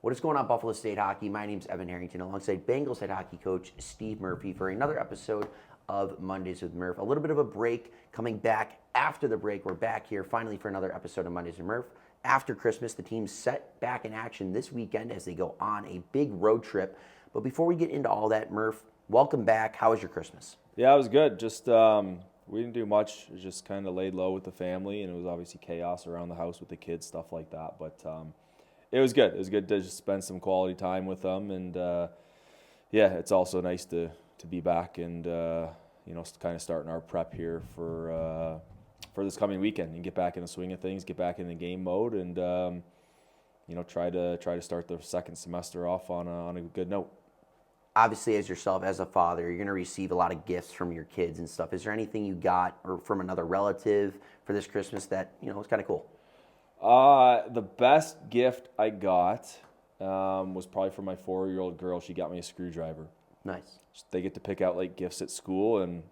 What is going on, Buffalo State Hockey? My name's Evan Harrington, alongside Bengals head hockey coach Steve Murphy for another episode of Mondays with Murph. A little bit of a break, coming back after the break. We're back here finally for another episode of Mondays with Murph. After Christmas, the team's set back in action this weekend as they go on a big road trip. But before we get into all that, Murph, welcome back. How was your Christmas? Yeah, it was good. Just we didn't do much. It was just kind of laid low with the family, and it was obviously chaos around the house with the kids, stuff like that. But it was good. It was good to just spend some quality time with them, and yeah, it's also nice to be back and kind of starting our prep here for this coming weekend and get back in the swing of things, get back in the game mode, and try to start the second semester off on a good note. Obviously, as yourself, as a father, you're going to receive a lot of gifts from your kids and stuff. Is there anything you got or from another relative for this Christmas that, was kind of cool? The best gift I got was probably from my 4-year-old girl. She got me a screwdriver. Nice. They get to pick out like gifts at school, and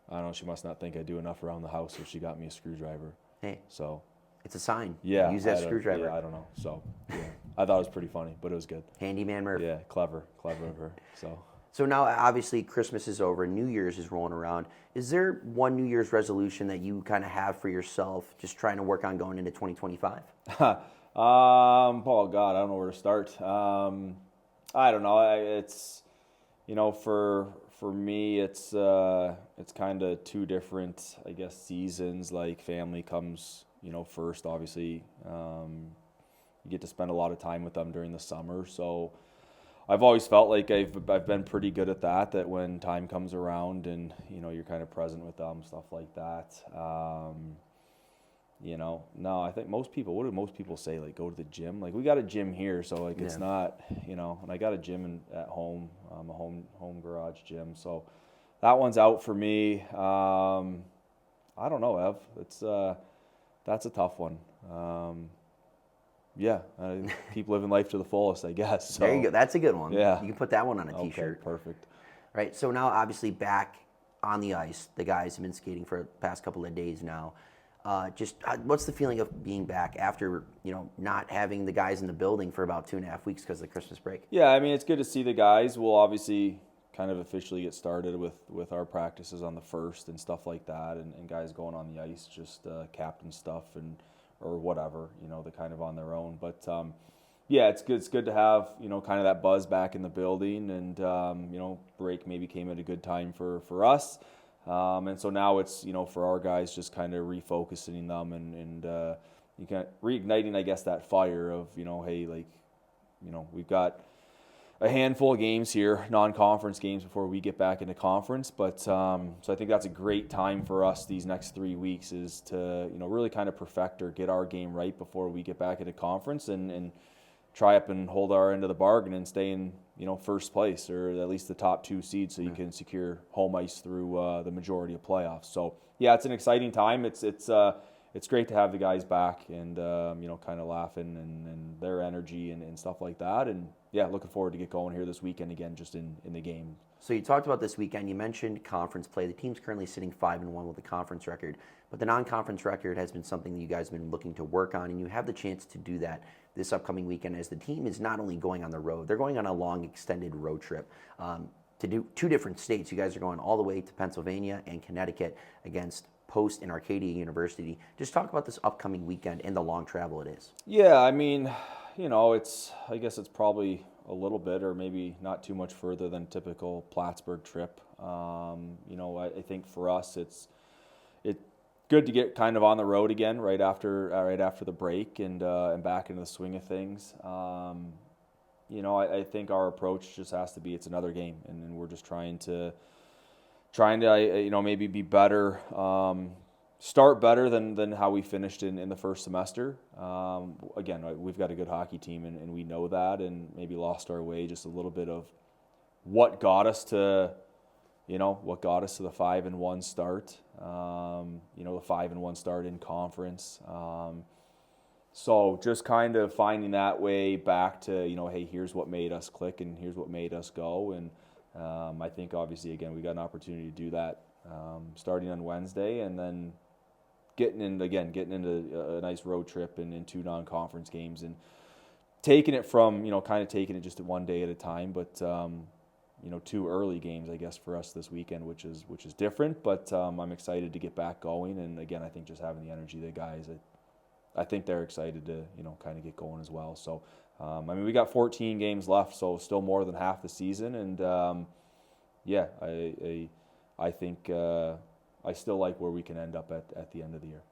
I don't know, she must not think I do enough around the house, so she got me a screwdriver. Hey. So it's a sign. Yeah. Use that screwdriver. Yeah, I don't know. So yeah. I thought it was pretty funny, but it was good. Handyman Murph. Yeah, clever of her. So now, obviously, Christmas is over, New Year's is rolling around. Is there one New Year's resolution that you kind of have for yourself, just trying to work on going into 2025? Oh God, I don't know where to start. I don't know. It's for me, it's kind of two different, I guess, seasons. Like family comes, first. Obviously, you get to spend a lot of time with them during the summer. So I've always felt like I've been pretty good at that. That when time comes around and you're kind of present with them, stuff like that. No, I think most people. What do most people say? Like go to the gym. Like we got a gym here, so like it's not. And I got a gym at home, a home garage gym. So that one's out for me. I don't know, Ev. That's a tough one. Yeah, I keep living life to the fullest, I guess. So. There you go. That's a good one. Yeah. You can put that one on a T-shirt. Okay, perfect. Right. So now, obviously, back on the ice, the guys have been skating for the past couple of days now. What's the feeling of being back after not having the guys in the building for about 2.5 weeks because of the Christmas break? Yeah, I mean it's good to see the guys. We'll obviously kind of officially get started with our practices on the 1st and stuff like that, and guys going on the ice, just captain stuff or whatever, they're kind of on their own. But yeah, it's good to have kind of that buzz back in the building, and break maybe came at a good time for us. And so now it's, for our guys, just kind of refocusing them and you can reigniting, I guess, that fire of, hey, like, we've got a handful of games here, non-conference games before we get back into conference. But so I think that's a great time for us these next 3 weeks is to, really kind of perfect or get our game right before we get back into conference and try up and hold our end of the bargain and stay in, first place or at least the top 2 seeds so you can secure home ice through the majority of playoffs. So yeah, it's an exciting time. It's great to have the guys back and kind of laughing and their energy and stuff like that. And yeah, looking forward to get going here this weekend again, just in the game. So you talked about this weekend. You mentioned conference play. The team's currently sitting 5-1 with a conference record, but the non-conference record has been something that you guys have been looking to work on, and you have the chance to do that this upcoming weekend as the team is not only going on the road, they're going on a long extended road trip to do 2 different states. You guys are going all the way to Pennsylvania and Connecticut against Post and Arcadia University. Just talk about this upcoming weekend and the long travel it is. Yeah, I mean, I guess it's probably a little bit or maybe not too much further than typical Plattsburgh trip. I think for us it's good to get kind of on the road again right after the break and back into the swing of things. I think our approach just has to be it's another game, and we're just trying to maybe be better, start better than how we finished in the first semester. Again, we've got a good hockey team, and we know that, and maybe lost our way just a little bit of what got us to the 5-1 start. The 5-1 start in conference. So just kind of finding that way back to, hey, here's what made us click and here's what made us go. And I think obviously, again, we got an opportunity to do that starting on Wednesday and then getting into a nice road trip and 2 non-conference games. And taking it from, kind of taking it just one day at a time, but 2 early games, I guess, for us this weekend, which is different. But I'm excited to get back going, and again, I think just having the energy of the guys, I think they're excited to kind of get going as well. So we got 14 games left, so still more than half the season, and yeah, I think I still like where we can end up at the end of the year.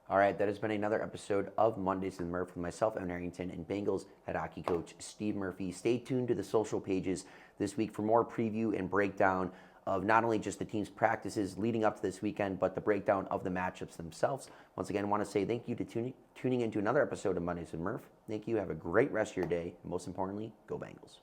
All right, that has been another episode of Mondays with Murph with myself, Evan Arrington, and Bengals head hockey coach Steve Murphy. Stay tuned to the social pages this week for more preview and breakdown of not only just the team's practices leading up to this weekend, but the breakdown of the matchups themselves. Once again, I want to say thank you to tuning into another episode of Mondays with Murph. Thank you. Have a great rest of your day. And most importantly, go Bengals.